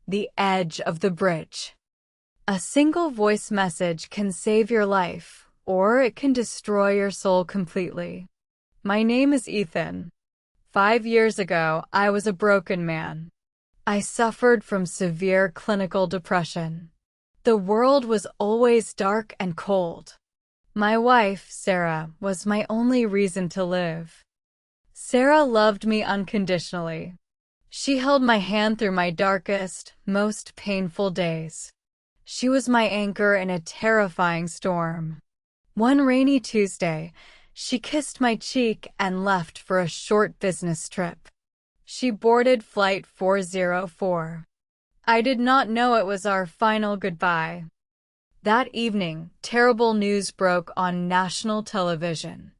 the edge of the bridge. A single voice message can save your life, or it can destroy your soul completely. My name is Ethan. 5 years ago, I was a broken man. I suffered from severe clinical depression. The world was always dark and cold. My wife, Sarah, was my only reason to live. Sarah loved me unconditionally. She held my hand through my darkest, most painful days. She was my anchor in a terrifying storm. One rainy Tuesday, she kissed my cheek and left for a short business trip. She boarded Flight 404. I did not know it was our final goodbye. That evening, terrible news broke on national television.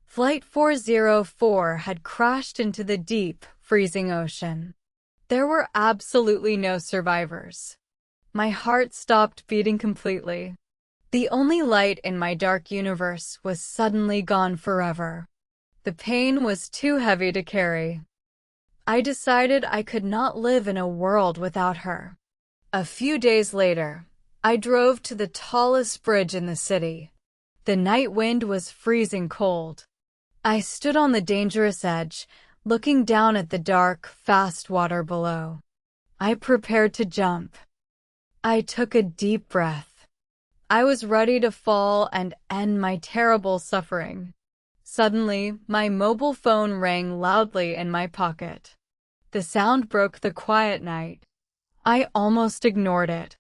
Flight 404 had crashed into the deep, freezing ocean. There were absolutely no survivors. My heart stopped beating completely. The only light in my dark universe was suddenly gone forever. The pain was too heavy to carry. I decided I could not live in a world without her. A few days later, I drove to the tallest bridge in the city. The night wind was freezing cold. I stood on the dangerous edge, looking down at the dark, fast water below. I prepared to jump. I took a deep breath. I was ready to fall and end my terrible suffering. Suddenly, my mobile phone rang loudly in my pocket. The sound broke the quiet night. I almost ignored it,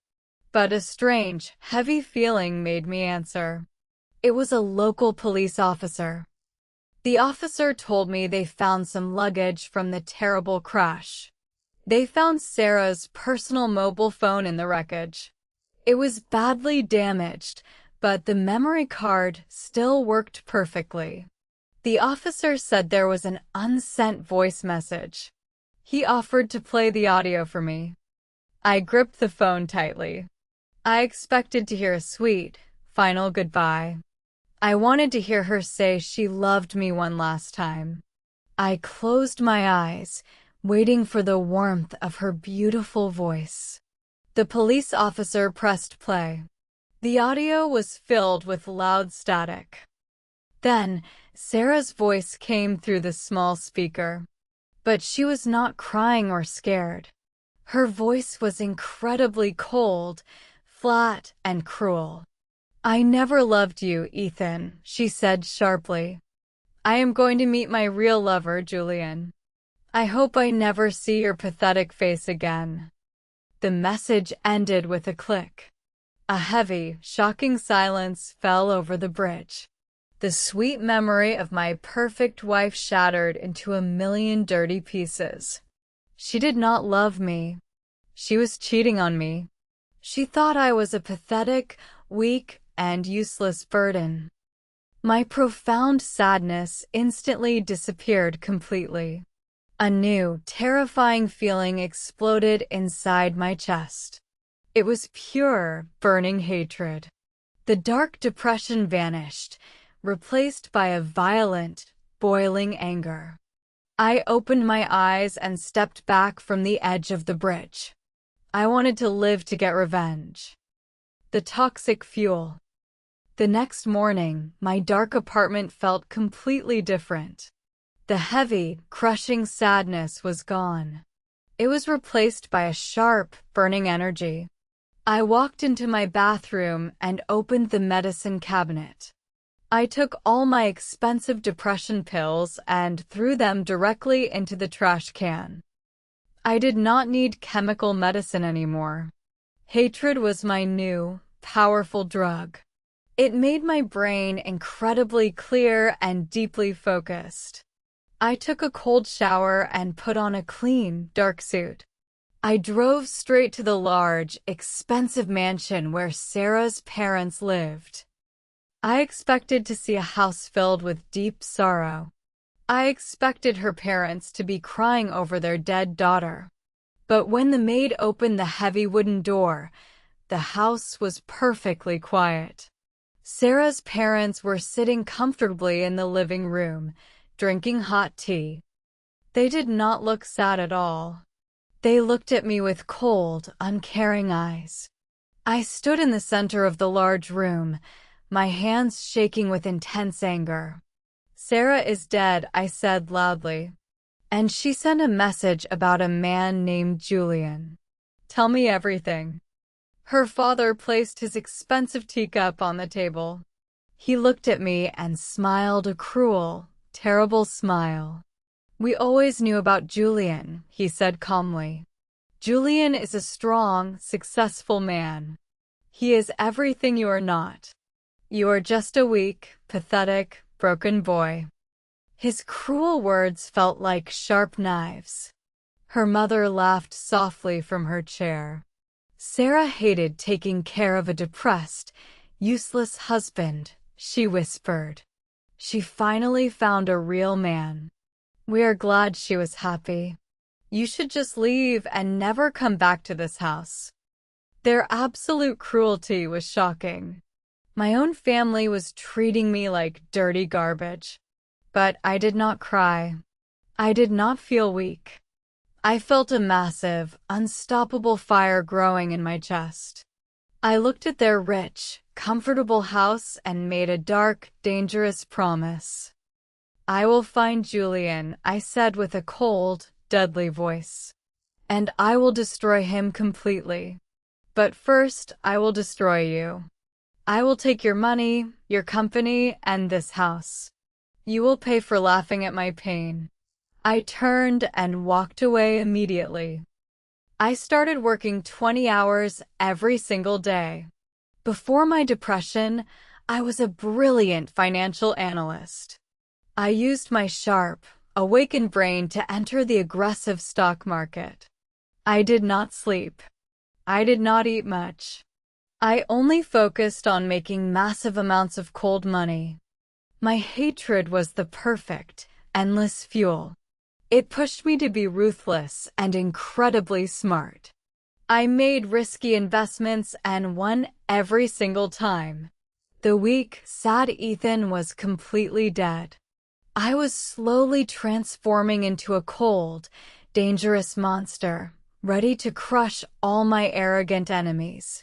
but a strange, heavy feeling made me answer. It was a local police officer. The officer told me they found some luggage from the terrible crash. They found Sarah's personal mobile phone in the wreckage. It was badly damaged, but the memory card still worked perfectly. The officer said there was an unsent voice message. He offered to play the audio for me. I gripped the phone tightly. I expected to hear a sweet, final goodbye. I wanted to hear her say she loved me one last time. I closed my eyes, waiting for the warmth of her beautiful voice. The police officer pressed play. The audio was filled with loud static. Then, Sarah's voice came through the small speaker. But she was not crying or scared. Her voice was incredibly cold, flat, and cruel. "I never loved you, Ethan," she said sharply. "I am going to meet my real lover, Julian. I hope I never see your pathetic face again." The message ended with a click. A heavy, shocking silence fell over the bridge. The sweet memory of my perfect wife shattered into a million dirty pieces. She did not love me. She was cheating on me. She thought I was a pathetic, weak, and useless burden. My profound sadness instantly disappeared completely. A new, terrifying feeling exploded inside my chest. It was pure, burning hatred. The dark depression vanished, replaced by a violent, boiling anger. I opened my eyes and stepped back from the edge of the bridge. I wanted to live to get revenge. The toxic fuel. The next morning, my dark apartment felt completely different. The heavy, crushing sadness was gone. It was replaced by a sharp, burning energy. I walked into my bathroom and opened the medicine cabinet. I took all my expensive depression pills and threw them directly into the trash can. I did not need chemical medicine anymore. Hatred was my new, powerful drug. It made my brain incredibly clear and deeply focused. I took a cold shower and put on a clean, dark suit. I drove straight to the large, expensive mansion where Sarah's parents lived. I expected to see a house filled with deep sorrow. I expected her parents to be crying over their dead daughter. But when the maid opened the heavy wooden door, the house was perfectly quiet. Sarah's parents were sitting comfortably in the living room, drinking hot tea. They did not look sad at all. They looked at me with cold, uncaring eyes. I stood in the center of the large room, my hands shaking with intense anger. "Sarah is dead," I said loudly. "And she sent a message about a man named Julian. Tell me everything." Her father placed his expensive teacup on the table. He looked at me and smiled a cruel, terrible smile. "We always knew about Julian," he said calmly. "Julian is a strong, successful man. He is everything you are not. You are just a weak, pathetic, broken boy." His cruel words felt like sharp knives. Her mother laughed softly from her chair. "Sarah hated taking care of a depressed, useless husband," she whispered. "She finally found a real man. We are glad she was happy. You should just leave and never come back to this house." Their absolute cruelty was shocking. My own family was treating me like dirty garbage. But I did not cry. I did not feel weak. I felt a massive, unstoppable fire growing in my chest. I looked at their rich, comfortable house and made a dark, dangerous promise. "I will find Julian," I said with a cold, deadly voice. "And I will destroy him completely. But first, I will destroy you. I will take your money, your company, and this house. You will pay for laughing at my pain." I turned and walked away immediately. I started working 20 hours every single day. Before my depression, I was a brilliant financial analyst. I used my sharp, awakened brain to enter the aggressive stock market. I did not sleep. I did not eat much. I only focused on making massive amounts of cold money. My hatred was the perfect, endless fuel. It pushed me to be ruthless and incredibly smart. I made risky investments and won every single time. The weak, sad Ethan was completely dead. I was slowly transforming into a cold, dangerous monster, ready to crush all my arrogant enemies.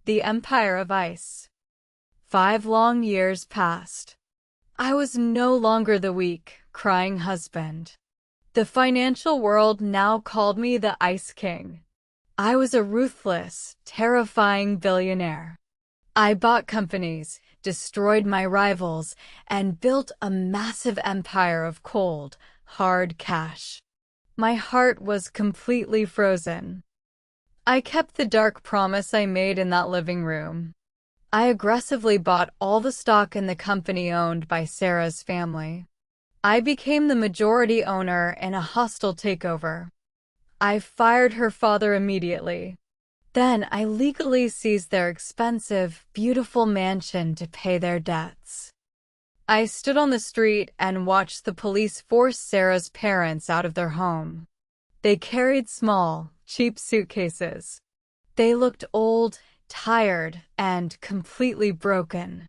The Empire of Ice. 5 long years passed. I was no longer the weak, crying husband. The financial world now called me the Ice King. I was a ruthless, terrifying billionaire. I bought companies, destroyed my rivals, and built a massive empire of cold, hard cash. My heart was completely frozen. I kept the dark promise I made in that living room. I aggressively bought all the stock in the company owned by Sarah's family. I became the majority owner in a hostile takeover. I fired her father immediately. Then I legally seized their expensive, beautiful mansion to pay their debts. I stood on the street and watched the police force Sarah's parents out of their home. They carried small, cheap suitcases. They looked old, tired, and completely broken.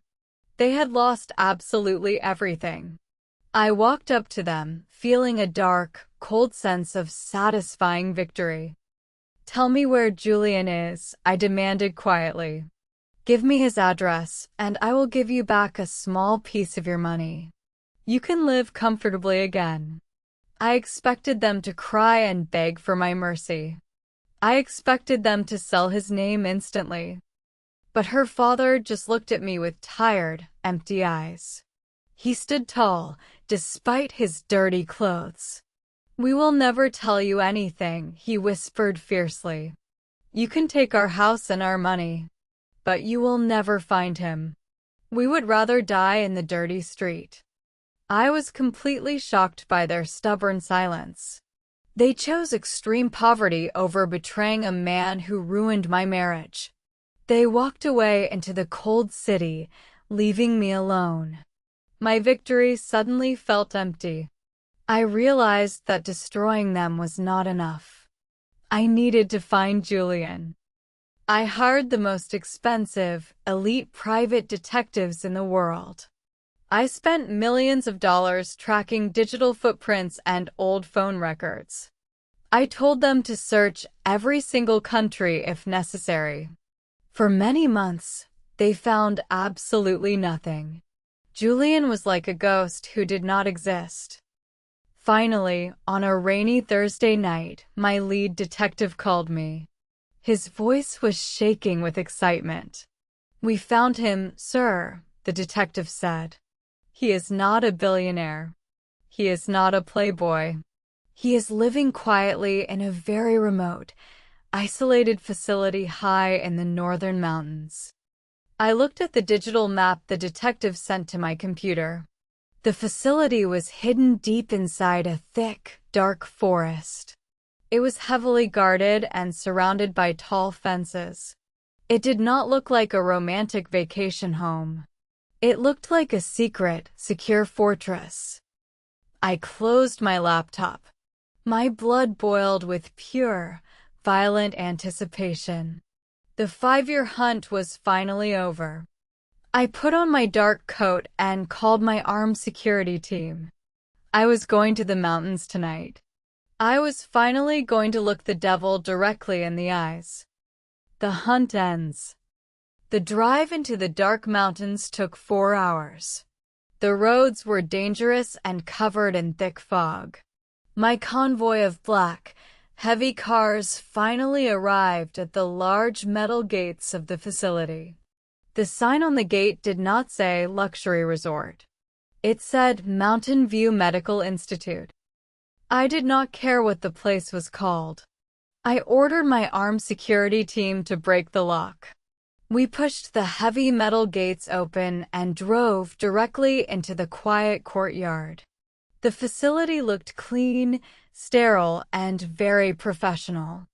They had lost absolutely everything. I walked up to them, feeling a dark, cold sense of satisfying victory. "Tell me where Julian is," I demanded quietly. "Give me his address, and I will give you back a small piece of your money. You can live comfortably again." I expected them to cry and beg for my mercy. I expected them to sell his name instantly. But her father just looked at me with tired, empty eyes. He stood tall, despite his dirty clothes. "We will never tell you anything," he whispered fiercely. "You can take our house and our money, but you will never find him. We would rather die in the dirty street." I was completely shocked by their stubborn silence. They chose extreme poverty over betraying a man who ruined my marriage. They walked away into the cold city, leaving me alone. My victory suddenly felt empty. I realized that destroying them was not enough. I needed to find Julian. I hired the most expensive, elite private detectives in the world. I spent millions of dollars tracking digital footprints and old phone records. I told them to search every single country if necessary. For many months, they found absolutely nothing. Julian was like a ghost who did not exist. Finally, on a rainy Thursday night, my lead detective called me. His voice was shaking with excitement. "We found him, sir," the detective said. "He is not a billionaire. He is not a playboy. He is living quietly in a very remote, isolated facility high in the northern mountains." I looked at the digital map the detective sent to my computer. The facility was hidden deep inside a thick, dark forest. It was heavily guarded and surrounded by tall fences. It did not look like a romantic vacation home. It looked like a secret, secure fortress. I closed my laptop. My blood boiled with pure, violent anticipation. The 5-year hunt was finally over. I put on my dark coat and called my armed security team. I was going to the mountains tonight. I was finally going to look the devil directly in the eyes. The hunt ends. The drive into the dark mountains took 4 hours. The roads were dangerous and covered in thick fog. My convoy of black, heavy cars finally arrived at the large metal gates of the facility. The sign on the gate did not say luxury resort. It said Mountain View Medical Institute. I did not care what the place was called. I ordered my armed security team to break the lock. We pushed the heavy metal gates open and drove directly into the quiet courtyard. The facility looked clean, sterile, and very professional.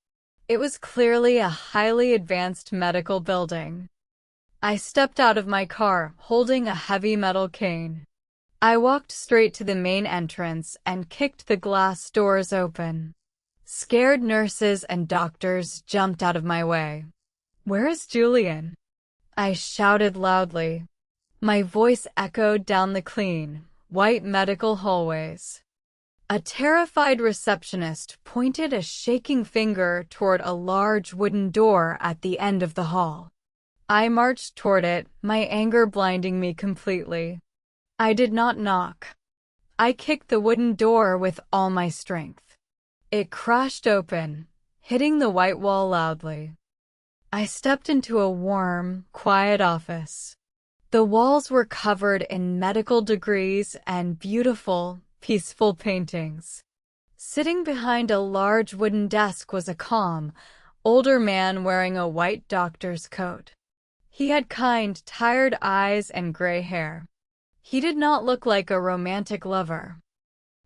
It was clearly a highly advanced medical building. I stepped out of my car, holding a heavy metal cane. I walked straight to the main entrance and kicked the glass doors open. Scared nurses and doctors jumped out of my way. "Where is Julian?" I shouted loudly. My voice echoed down the clean, white medical hallways. A terrified receptionist pointed a shaking finger toward a large wooden door at the end of the hall. I marched toward it, my anger blinding me completely. I did not knock. I kicked the wooden door with all my strength. It crashed open, hitting the white wall loudly. I stepped into a warm, quiet office. The walls were covered in medical degrees and beautiful, peaceful paintings. Sitting behind a large wooden desk was a calm, older man wearing a white doctor's coat. He had kind, tired eyes and gray hair. He did not look like a romantic lover.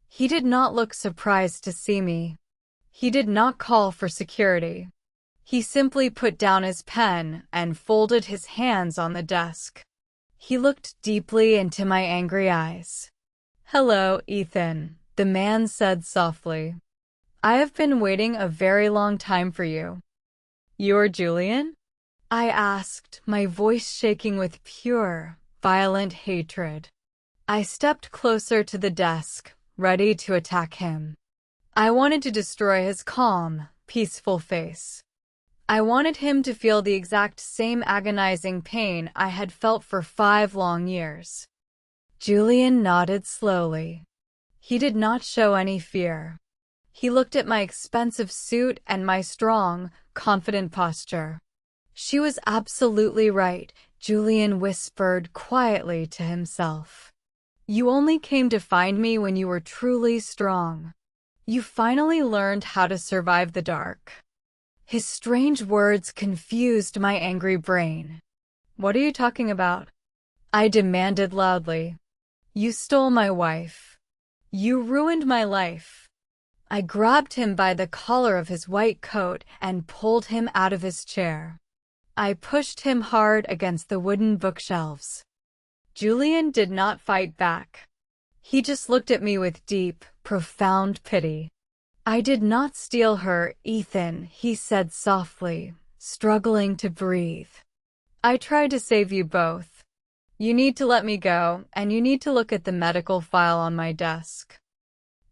He did not look surprised to see me. He did not call for security. He simply put down his pen and folded his hands on the desk. He looked deeply into my angry eyes. "Hello, Ethan," the man said softly. "I have been waiting a very long time for you." "You're Julian?" I asked, my voice shaking with pure, violent hatred. I stepped closer to the desk, ready to attack him. I wanted to destroy his calm, peaceful face. I wanted him to feel the exact same agonizing pain I had felt for 5 long years. Julian nodded slowly. He did not show any fear. He looked at my expensive suit and my strong, confident posture. "She was absolutely right," Julian whispered quietly to himself. "You only came to find me when you were truly strong. You finally learned how to survive the dark." His strange words confused my angry brain. "What are you talking about?" I demanded loudly. "You stole my wife. You ruined my life." I grabbed him by the collar of his white coat and pulled him out of his chair. I pushed him hard against the wooden bookshelves. Julian did not fight back. He just looked at me with deep, profound pity. "I did not steal her, Ethan," he said softly, struggling to breathe. "I tried to save you both. You need to let me go, and you need to look at the medical file on my desk."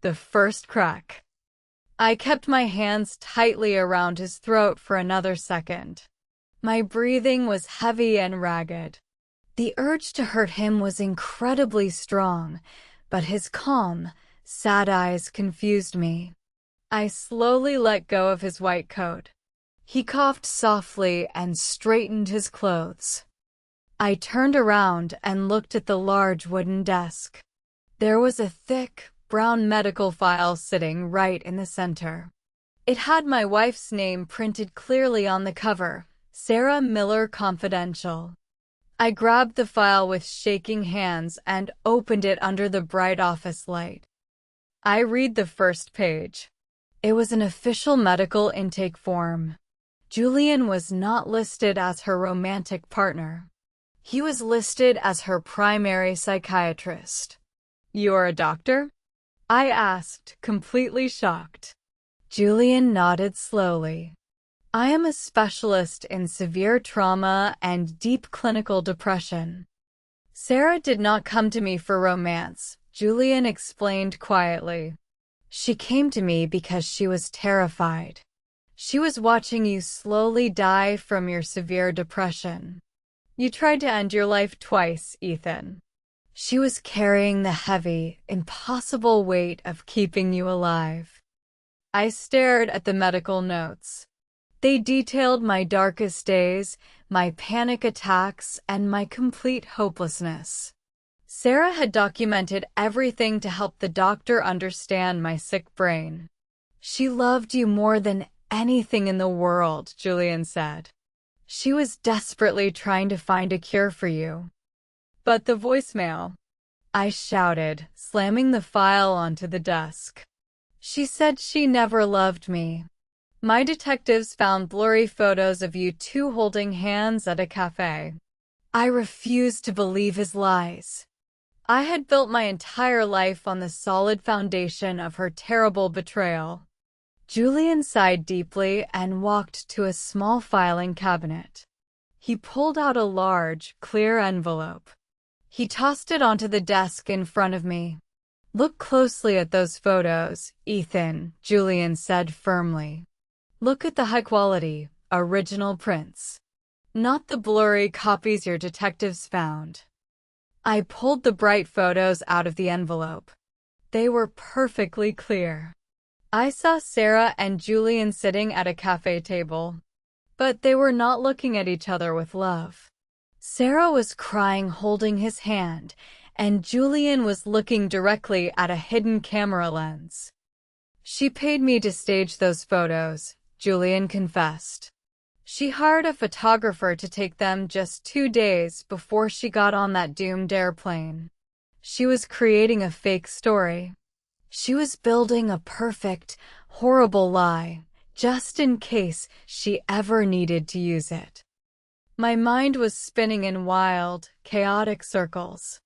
The first crack. I kept my hands tightly around his throat for another second. My breathing was heavy and ragged. The urge to hurt him was incredibly strong, but his calm, sad eyes confused me. I slowly let go of his white coat. He coughed softly and straightened his clothes. I turned around and looked at the large wooden desk. There was a thick, brown medical file sitting right in the center. It had my wife's name printed clearly on the cover, Sarah Miller Confidential. I grabbed the file with shaking hands and opened it under the bright office light. I read the first page. It was an official medical intake form. Julian was not listed as her romantic partner. He was listed as her primary psychiatrist. "You're a doctor?" I asked, completely shocked. Julian nodded slowly. "I am a specialist in severe trauma and deep clinical depression." "Sarah did not come to me for romance," Julian explained quietly. "She came to me because she was terrified. She was watching you slowly die from your severe depression. You tried to end your life twice, Ethan. She was carrying the heavy, impossible weight of keeping you alive." I stared at the medical notes. They detailed my darkest days, my panic attacks, and my complete hopelessness. Sarah had documented everything to help the doctor understand my sick brain. "She loved you more than anything in the world," Julian said. "She was desperately trying to find a cure for you." "But the voicemail," I shouted, slamming the file onto the desk. "She said she never loved me. My detectives found blurry photos of you two holding hands at a cafe." I refused to believe his lies. I had built my entire life on the solid foundation of her terrible betrayal. Julian sighed deeply and walked to a small filing cabinet. He pulled out a large, clear envelope. He tossed it onto the desk in front of me. "Look closely at those photos, Ethan," Julian said firmly. "Look at the high-quality, original prints, not the blurry copies your detectives found." I pulled the bright photos out of the envelope. They were perfectly clear. I saw Sarah and Julian sitting at a cafe table, but they were not looking at each other with love. Sarah was crying holding his hand, and Julian was looking directly at a hidden camera lens. "She paid me to stage those photos," Julian confessed. "She hired a photographer to take them just 2 days before she got on that doomed airplane. She was creating a fake story. She was building a perfect, horrible lie, just in case she ever needed to use it." My mind was spinning in wild, chaotic circles.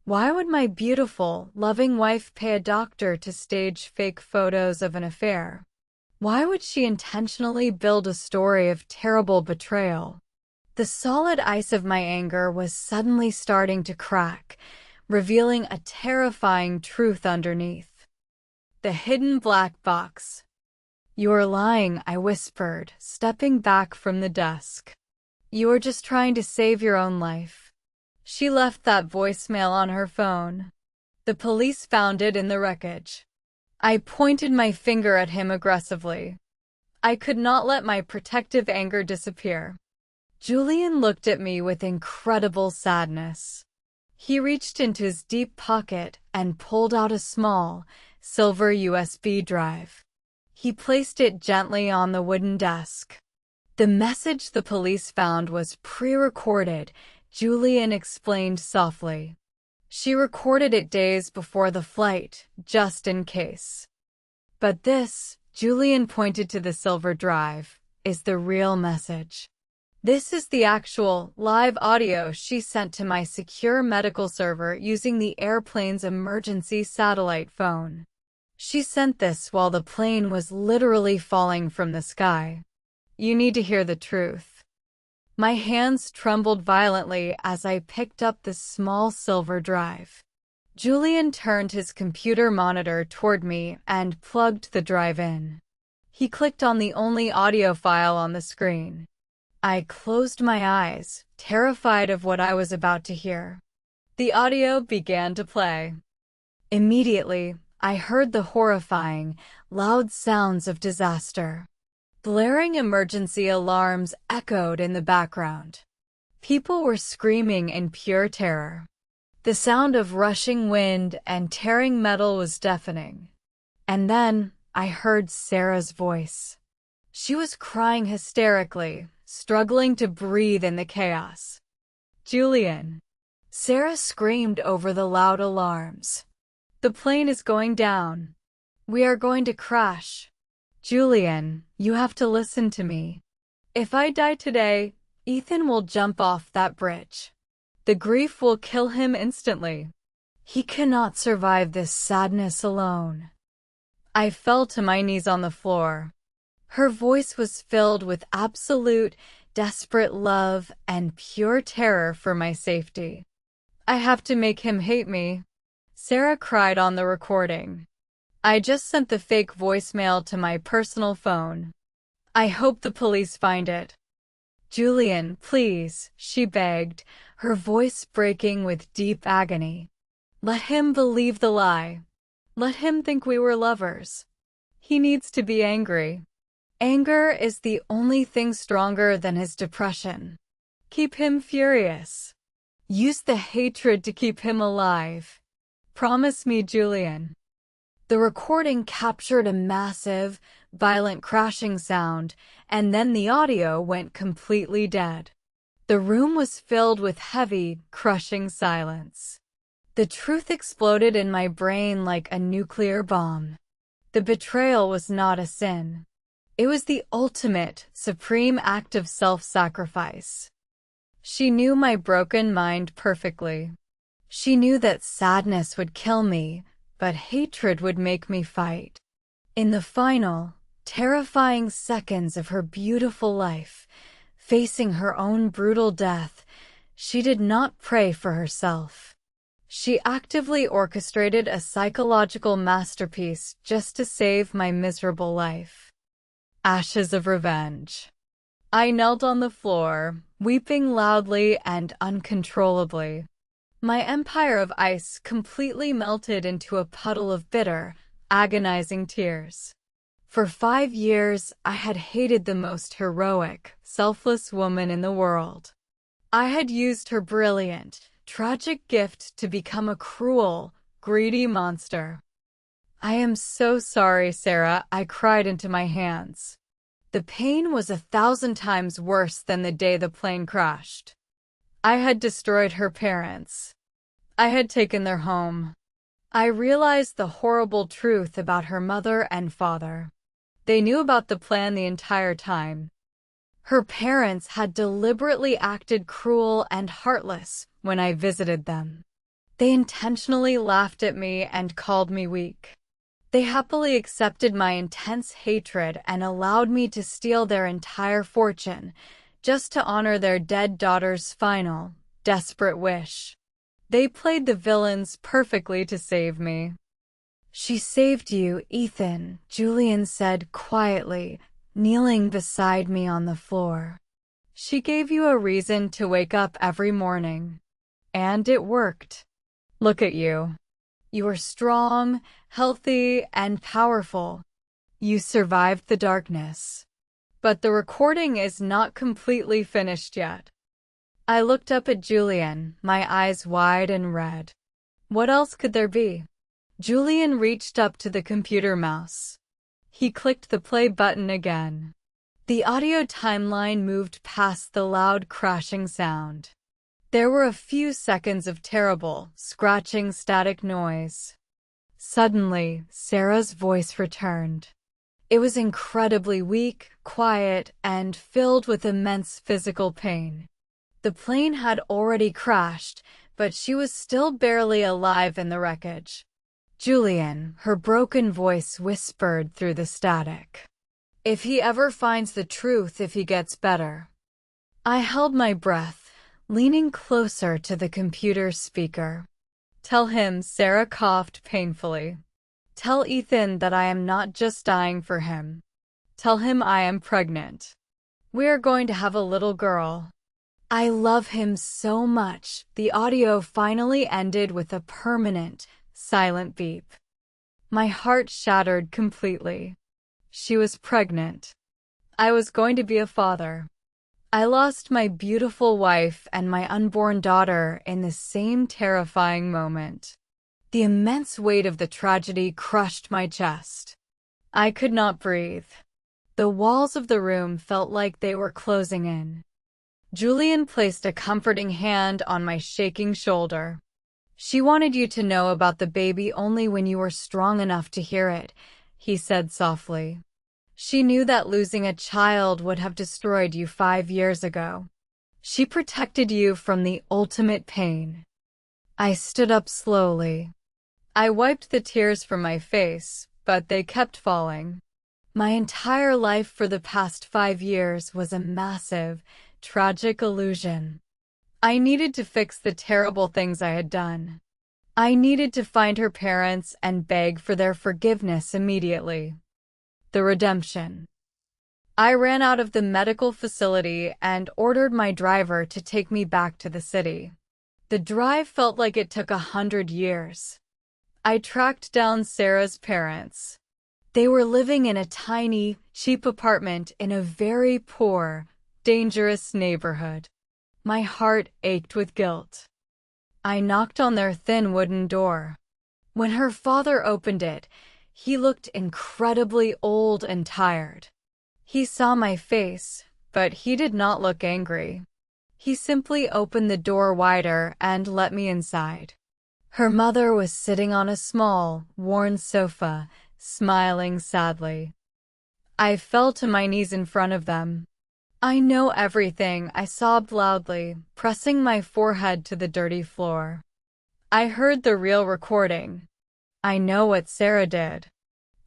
Why would my beautiful, loving wife pay a doctor to stage fake photos of an affair? Why would she intentionally build a story of terrible betrayal? The solid ice of my anger was suddenly starting to crack, revealing a terrifying truth underneath. The hidden black box. "You're lying," I whispered, stepping back from the desk. "You were just trying to save your own life." She left that voicemail on her phone. The police found it in the wreckage. I pointed my finger at him aggressively. I could not let my protective anger disappear. Julian looked at me with incredible sadness. He reached into his deep pocket and pulled out a small, silver USB drive. He placed it gently on the wooden desk. "The message the police found was pre-recorded," Julian explained softly. "She recorded it days before the flight, just in case. But this," Julian pointed to the silver drive, "is the real message. This is the actual, live audio she sent to my secure medical server using the airplane's emergency satellite phone. She sent this while the plane was literally falling from the sky. You need to hear the truth." My hands trembled violently as I picked up the small silver drive. Julian turned his computer monitor toward me and plugged the drive in. He clicked on the only audio file on the screen. I closed my eyes, terrified of what I was about to hear. The audio began to play. Immediately, I heard the horrifying, loud sounds of disaster. Blaring emergency alarms echoed in the background. People were screaming in pure terror. The sound of rushing wind and tearing metal was deafening. And then, I heard Sarah's voice. She was crying hysterically, struggling to breathe in the chaos. "Julian!" Sarah screamed over the loud alarms. "The plane is going down. We are going to crash. Julian, you have to listen to me. If I die today, Ethan will jump off that bridge. The grief will kill him instantly. He cannot survive this sadness alone." I fell to my knees on the floor. Her voice was filled with absolute, desperate love and pure terror for my safety. "I have to make him hate me," Sarah cried on the recording. "I just sent the fake voicemail to my personal phone. I hope the police find it." "Julian, please," she begged, her voice breaking with deep agony. "Let him believe the lie. Let him think we were lovers. He needs to be angry. Anger is the only thing stronger than his depression. Keep him furious. Use the hatred to keep him alive. Promise me, Julian." The recording captured a massive, violent crashing sound, and then the audio went completely dead. The room was filled with heavy, crushing silence. The truth exploded in my brain like a nuclear bomb. The betrayal was not a sin. It was the ultimate, supreme act of self-sacrifice. She knew my broken mind perfectly. She knew that sadness would kill me, but hatred would make me fight. In the final, terrifying seconds of her beautiful life, facing her own brutal death, she did not pray for herself. She actively orchestrated a psychological masterpiece just to save my miserable life. Ashes of revenge. I knelt on the floor, weeping loudly and uncontrollably. My empire of ice completely melted into a puddle of bitter, agonizing tears. For 5 years, I had hated the most heroic, selfless woman in the world. I had used her brilliant, tragic gift to become a cruel, greedy monster. "I am so sorry, Sarah," I cried into my hands. The pain was 1,000 times worse than the day the plane crashed. I had destroyed her parents. I had taken their home. I realized the horrible truth about her mother and father. They knew about the plan the entire time. Her parents had deliberately acted cruel and heartless when I visited them. They intentionally laughed at me and called me weak. They happily accepted my intense hatred and allowed me to steal their entire fortune, just to honor their dead daughter's final, desperate wish. They played the villains perfectly to save me. "She saved you, Ethan," Julian said quietly, kneeling beside me on the floor. "She gave you a reason to wake up every morning. And it worked. Look at you. You are strong, healthy, and powerful. You survived the darkness. But the recording is not completely finished yet." I looked up at Julian, my eyes wide and red. What else could there be? Julian reached up to the computer mouse. He clicked the play button again. The audio timeline moved past the loud crashing sound. There were a few seconds of terrible, scratching static noise. Suddenly, Sarah's voice returned. It was incredibly weak, quiet, and filled with immense physical pain. The plane had already crashed, but she was still barely alive in the wreckage. "Julian," her broken voice whispered through the static. "If he ever finds the truth, if he gets better." I held my breath, leaning closer to the computer speaker. Tell him, Sarah coughed painfully. Tell Ethan that I am not just dying for him. Tell him I am pregnant. We are going to have a little girl. I love him so much. The audio finally ended with a permanent, silent beep. My heart shattered completely. She was pregnant. I was going to be a father. I lost my beautiful wife and my unborn daughter in the same terrifying moment. The immense weight of the tragedy crushed my chest. I could not breathe. The walls of the room felt like they were closing in. Julian placed a comforting hand on my shaking shoulder. She wanted you to know about the baby only when you were strong enough to hear it, he said softly. She knew that losing a child would have destroyed you 5 years ago. She protected you from the ultimate pain. I stood up slowly. I wiped the tears from my face, but they kept falling. My entire life for the past 5 years was a massive, tragic illusion. I needed to fix the terrible things I had done. I needed to find her parents and beg for their forgiveness immediately. The redemption. I ran out of the medical facility and ordered my driver to take me back to the city. The drive felt like it took 100 years. I tracked down Sarah's parents. They were living in a tiny, cheap apartment in a very poor, dangerous neighborhood. My heart ached with guilt. I knocked on their thin wooden door. When her father opened it, he looked incredibly old and tired. He saw my face, but he did not look angry. He simply opened the door wider and let me inside. Her mother was sitting on a small, worn sofa, smiling sadly. I fell to my knees in front of them. I know everything, I sobbed loudly, pressing my forehead to the dirty floor. I heard the real recording. I know what Sarah did.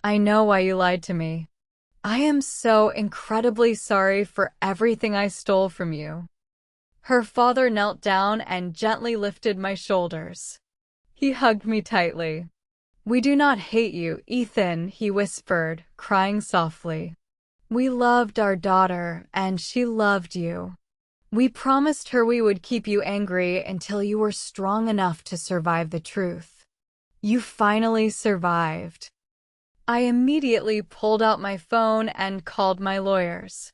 I know why you lied to me. I am so incredibly sorry for everything I stole from you. Her father knelt down and gently lifted my shoulders. He hugged me tightly. We do not hate you, Ethan, he whispered, crying softly. We loved our daughter, and she loved you. We promised her we would keep you angry until you were strong enough to survive the truth. You finally survived. I immediately pulled out my phone and called my lawyers.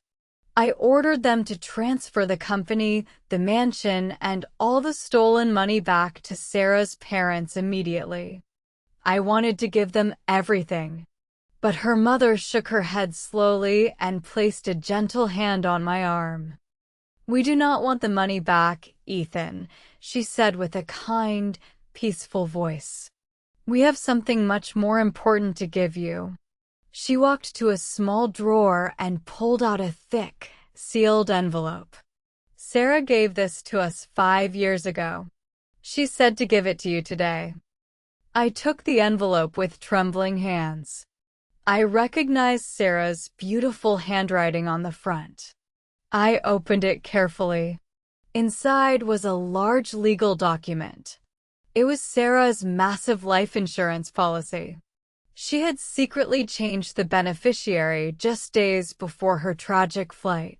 I ordered them to transfer the company, the mansion, and all the stolen money back to Sarah's parents immediately. I wanted to give them everything. But her mother shook her head slowly and placed a gentle hand on my arm. We do not want the money back, Ethan, she said with a kind, peaceful voice. We have something much more important to give you. She walked to a small drawer and pulled out a thick, sealed envelope. Sarah gave this to us 5 years ago. She said to give it to you today. I took the envelope with trembling hands. I recognized Sarah's beautiful handwriting on the front. I opened it carefully. Inside was a large legal document. It was Sarah's massive life insurance policy. She had secretly changed the beneficiary just days before her tragic flight.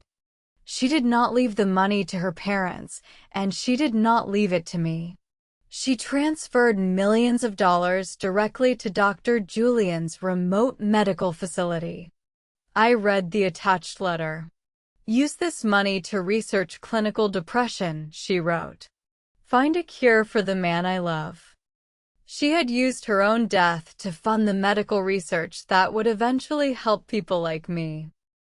She did not leave the money to her parents, and she did not leave it to me. She transferred millions of dollars directly to Dr. Julian's remote medical facility. I read the attached letter. Use this money to research clinical depression, she wrote. Find a cure for the man I love. She had used her own death to fund the medical research that would eventually help people like me.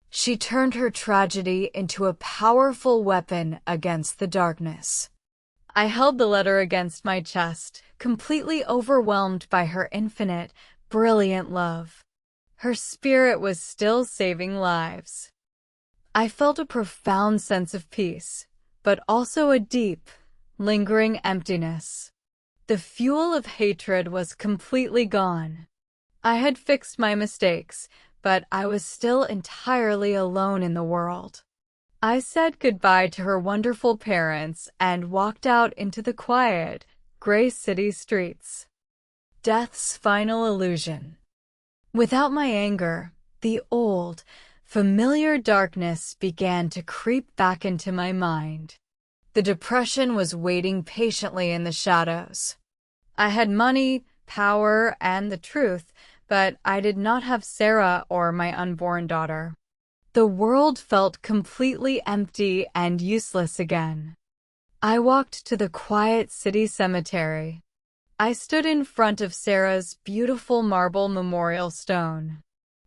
She turned her tragedy into a powerful weapon against the darkness. I held the letter against my chest, completely overwhelmed by her infinite, brilliant love. Her spirit was still saving lives. I felt a profound sense of peace, but also a deep, lingering emptiness. The fuel of hatred was completely gone. I had fixed my mistakes, but I was still entirely alone in the world. I said goodbye to her wonderful parents and walked out into the quiet, Gray city streets. Death's final illusion. Without my anger, the old, familiar darkness began to creep back into my mind. The depression was waiting patiently in the shadows. I had money, power, and the truth, but I did not have Sarah or my unborn daughter. The world felt completely empty and useless again. I walked to the quiet city cemetery. I stood in front of Sarah's beautiful marble memorial stone.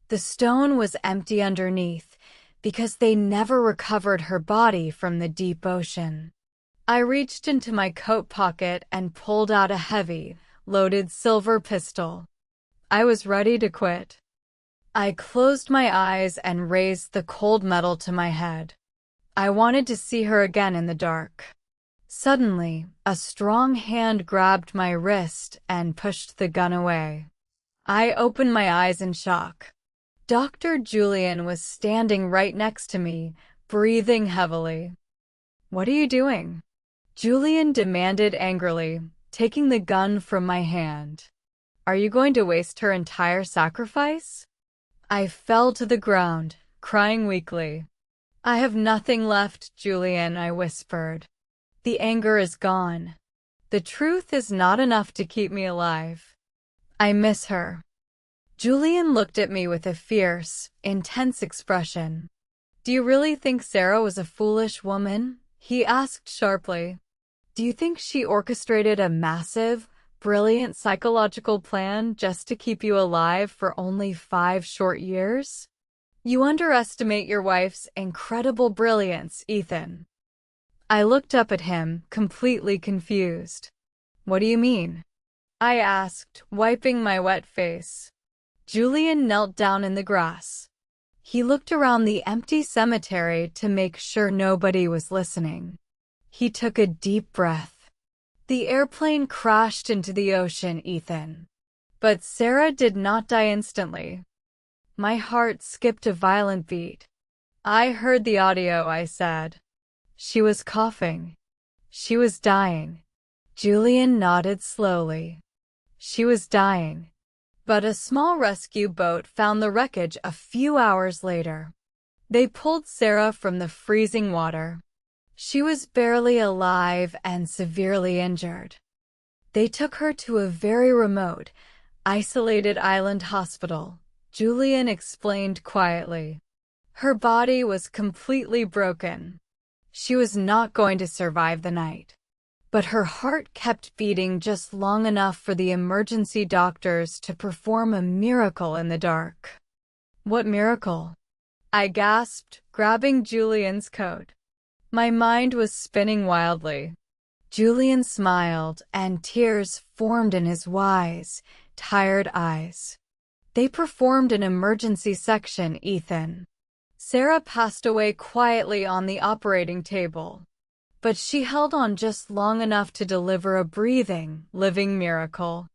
The stone was empty underneath because they never recovered her body from the deep ocean. I reached into my coat pocket and pulled out a heavy, loaded silver pistol. I was ready to quit. I closed my eyes and raised the cold metal to my head. I wanted to see her again in the dark. Suddenly, a strong hand grabbed my wrist and pushed the gun away. I opened my eyes in shock. Dr. Julian was standing right next to me, breathing heavily. "What are you doing?" Julian demanded angrily, taking the gun from my hand. "Are you going to waste her entire sacrifice?" I fell to the ground, crying weakly. "I have nothing left, Julian," I whispered. "The anger is gone. The truth is not enough to keep me alive. I miss her." Julian looked at me with a fierce, intense expression. "Do you really think Sarah was a foolish woman?" he asked sharply. "Do you think she orchestrated a massive, brilliant psychological plan just to keep you alive for only 5 short years? You underestimate your wife's incredible brilliance, Ethan." I looked up at him, completely confused. "What do you mean?" I asked, wiping my wet face. Julian knelt down in the grass. He looked around the empty cemetery to make sure nobody was listening. He took a deep breath. "The airplane crashed into the ocean, Ethan. But Sarah did not die instantly." My heart skipped a violent beat. "I heard the audio," I said. "She was coughing. She was dying." Julian nodded slowly. "She was dying." But a small rescue boat found the wreckage a few hours later. They pulled Sarah from the freezing water. She was barely alive and severely injured. They took her to a very remote, isolated island hospital, Julian explained quietly. Her body was completely broken. She was not going to survive the night. But her heart kept beating just long enough for the emergency doctors to perform a miracle in the dark. "What miracle?" I gasped, grabbing Julian's coat. My mind was spinning wildly. Julian smiled, and tears formed in his wise, tired eyes. "They performed an emergency section, Ethan. Sarah passed away quietly on the operating table. But she held on just long enough to deliver a breathing, living miracle."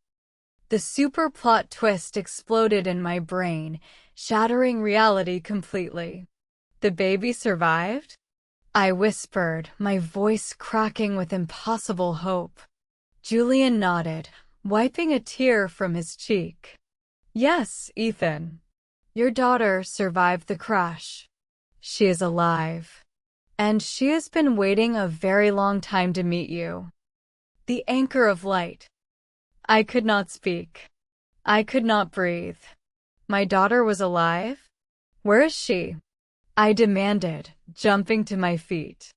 The super plot twist exploded in my brain, shattering reality completely. "The baby survived?" I whispered, my voice cracking with impossible hope. Julian nodded, wiping a tear from his cheek. "Yes, Ethan. Your daughter survived the crash. She is alive. And she has been waiting a very long time to meet you." The anchor of light. I could not speak. I could not breathe. "My daughter was alive? Where is she?" I demanded, jumping to my feet.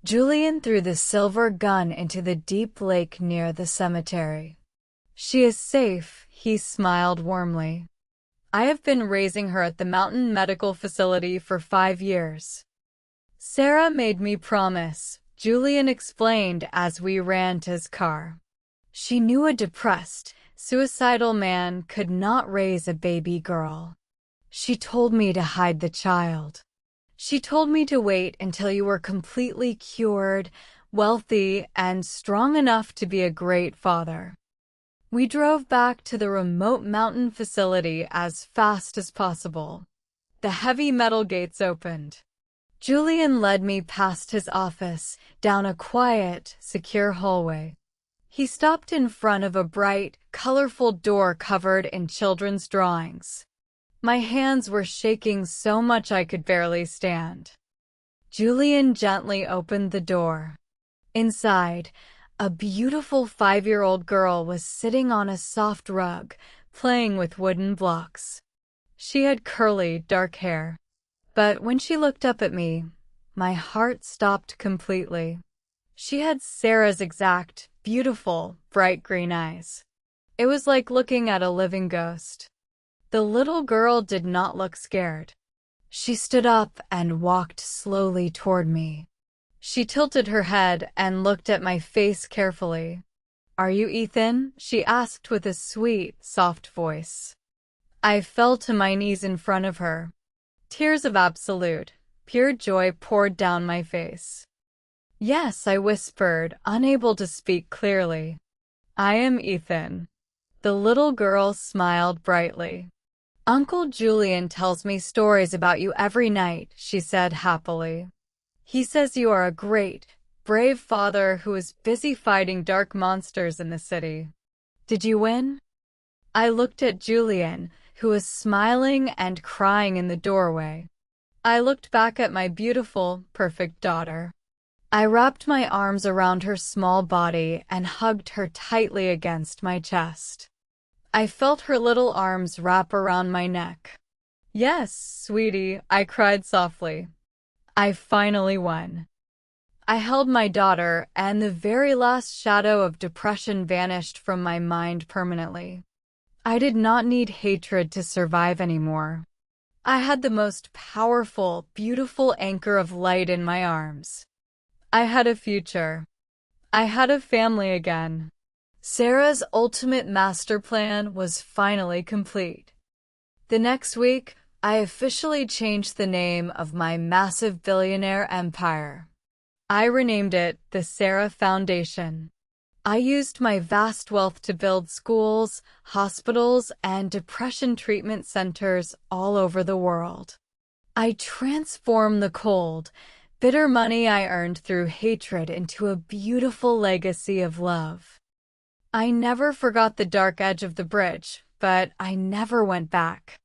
Julian threw the silver gun into the deep lake near the cemetery. "She is safe," he smiled warmly. "I have been raising her at the mountain medical facility for 5 years. Sarah made me promise," Julian explained as we ran to his car. "She knew a depressed, suicidal man could not raise a baby girl. She told me to hide the child. She told me to wait until you were completely cured, wealthy, and strong enough to be a great father." We drove back to the remote mountain facility as fast as possible. The heavy metal gates opened. Julian led me past his office, down a quiet, secure hallway. He stopped in front of a bright, colorful door covered in children's drawings. My hands were shaking so much I could barely stand. Julian gently opened the door. Inside, a beautiful 5-year-old girl was sitting on a soft rug, playing with wooden blocks. She had curly, dark hair. But when she looked up at me, my heart stopped completely. She had Sarah's exact, beautiful, bright green eyes. It was like looking at a living ghost. The little girl did not look scared. She stood up and walked slowly toward me. She tilted her head and looked at my face carefully. "Are you Ethan?" she asked with a sweet, soft voice. I fell to my knees in front of her. Tears of absolute, pure joy poured down my face. "Yes," I whispered, unable to speak clearly. "I am Ethan." The little girl smiled brightly. "Uncle Julian tells me stories about you every night," she said happily. "He says you are a great, brave father who is busy fighting dark monsters in the city. Did you win?" I looked at Julian, who was smiling and crying in the doorway. I looked back at my beautiful, perfect daughter. I wrapped my arms around her small body and hugged her tightly against my chest. I felt her little arms wrap around my neck. "Yes, sweetie," I cried softly. "I finally won." I held my daughter, and the very last shadow of depression vanished from my mind permanently. I did not need hatred to survive anymore. I had the most powerful, beautiful anchor of light in my arms. I had a future. I had a family again. Sarah's ultimate master plan was finally complete. The next week, I officially changed the name of my massive billionaire empire. I renamed it the Sarah Foundation. I used my vast wealth to build schools, hospitals, and depression treatment centers all over the world. I transformed the cold, bitter money I earned through hatred into a beautiful legacy of love. I never forgot the dark edge of the bridge, but I never went back.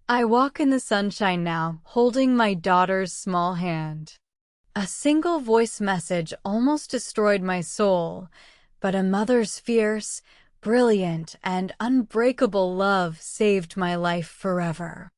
I walk in the sunshine now, holding my daughter's small hand. A single voice message almost destroyed my soul, but a mother's fierce, brilliant, and unbreakable love saved my life forever.